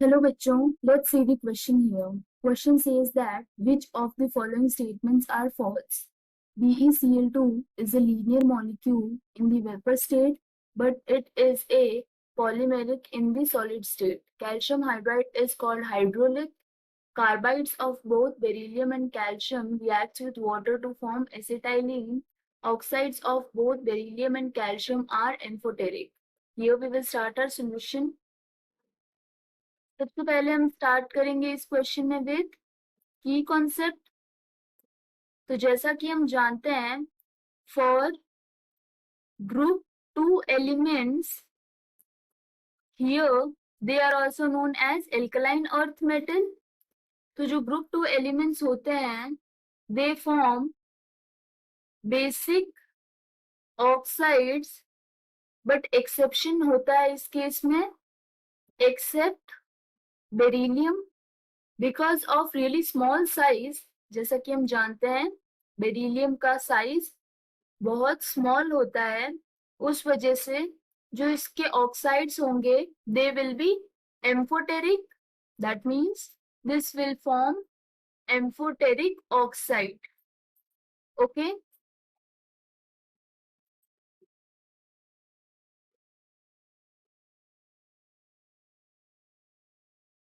Hello bachchon, let's see the question here. Question says that which of the following statements are false? BeCl2 is a linear molecule in the vapor state, but it is a polymeric in the solid state. Calcium hydride is called hydrolytic. Carbides of both beryllium and calcium react with water to form acetylene. Oxides of both beryllium and calcium are amphoteric. Here we will start our solution. सबसे पहले हम start करेंगे इस question में with की concept. तो जैसा कि हम जानते हैं, for group 2 elements here they are also known as alkaline earth metal. तो जो ग्रुप 2 एलिमेंट्स होते हैं they form basic oxides, but exception होता है इस केस में, except beryllium because of really small size. जैसा कि हम जानते हैं बेरिलियम का साइज बहुत स्मॉल होता है, उस वजह से जो इसके ऑक्साइड्स होंगे they will be amphoteric. That means this will form amphoteric oxide. Okay,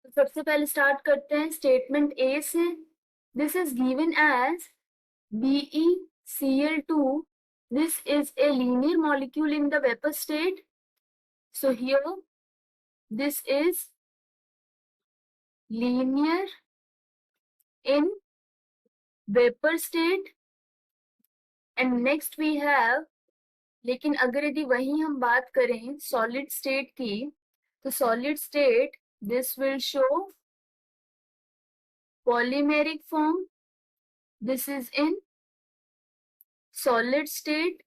तो सबसे पहले स्टार्ट करते हैं स्टेटमेंट ए से। This is given as BeCl2. This is a linear molecule in the vapor state. So here this is linear in vapor state and next we have, लेकिन अगर यदि वही हम बात करें सॉलिड स्टेट की, तो solid state this will show polymeric form. This is in solid state.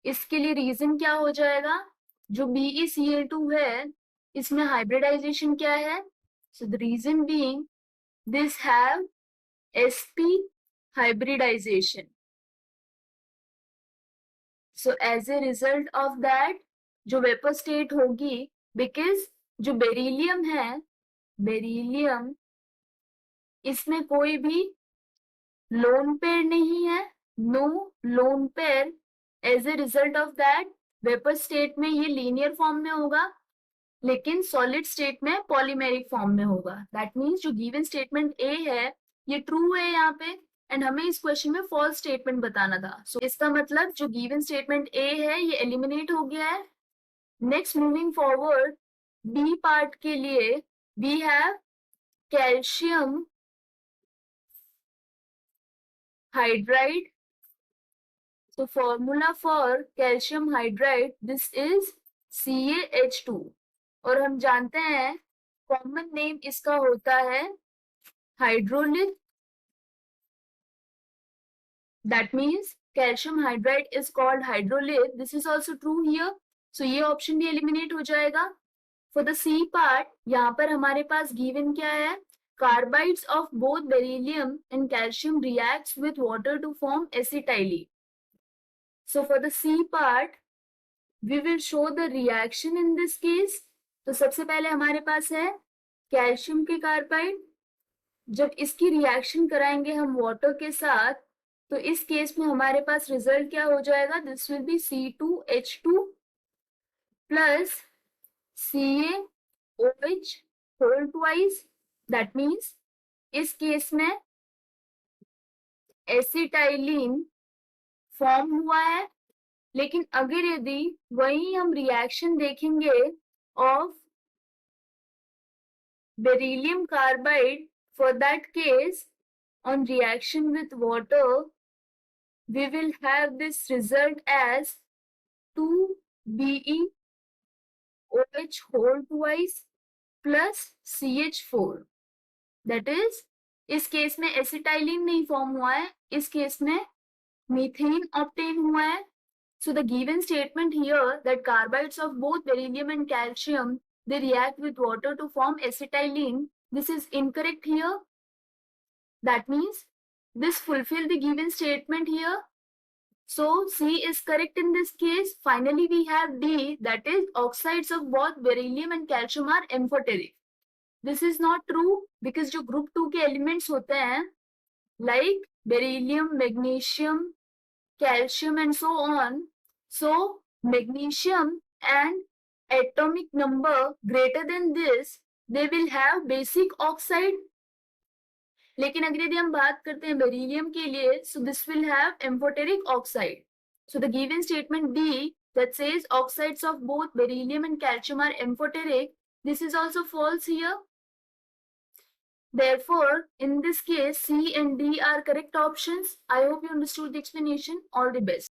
इसके लिए रीजन क्या हो जाएगा, जो BeCl2 है इसमें हाइब्रिडाइजेशन क्या है, so the reason being this have sp hybridization. So as a result of that जो वेपर स्टेट होगी, बिकॉज जो बेरिलियम है, बेरिलियम इसमें कोई भी लोन पेयर नहीं है, no lone pair. As a result of that vapour state में ये लीनियर फॉर्म में होगा, लेकिन सॉलिड स्टेट में पॉलीमेरिक फॉर्म में होगा। दैट मीन्स जो गिवन स्टेटमेंट ए है ये ट्रू है यहाँ पे, एंड हमें इस क्वेश्चन में फॉल्स स्टेटमेंट बताना था। सो इसका मतलब जो गिवन स्टेटमेंट ए है ये एलिमिनेट हो गया है। Next moving forward, B part के लिए we have calcium hydride. So formula for calcium hydride this is CaH2 और हम जानते हैं कॉमन नेम इसका होता है hydraulic. That means calcium hydride is called hydrolyte. This is also true here. So ये ऑप्शन भी एलिमिनेट हो जाएगा। For the C part यहाँ पर हमारे पास given क्या है, carbides of both beryllium and calcium reacts with water to form acetylene. So for the C part we will show the reaction in this case. तो सबसे पहले हमारे पास है कैल्शियम के कार्बाइड, जब इसकी रिएक्शन कराएंगे हम वाटर के साथ तो इस केस में हमारे पास रिजल्ट क्या हो जाएगा, this will be C2H2 plus CaOH whole twice. That means इस केस में एसिटाइलिन फॉर्म हुआ है, लेकिन अगर यदि वही हम रिएक्शन देखेंगे of beryllium carbide, for that case on reaction with water we will have this result as 2BeOH whole twice plus CH4. That is, इस केस में एसिटाइलिन नहीं फॉर्म हुआ है, इस केस में मीथेन ऑब्टेन हुआ है। So the given statement here that carbides of both beryllium and calcium they react with water to form acetylene, this is incorrect here. That means this fulfill the given statement here. So C is correct in this case. Finally we have D, that is oxides of both beryllium and calcium are amphoteric. This is not true because जो group 2 के elements होते हैं like beryllium, magnesium, calcium and so on. So magnesium and atomic number greater than this, they will have basic oxide. लेकिन अगर यदि हम बात करते हैं बेरिलियम के लिए, so this will have amphoteric oxide. So the given statement B that says oxides of both beryllium and calcium are amphoteric, this is also false here. Therefore, in this case, C and D are correct options. I hope you understood the explanation. All the best.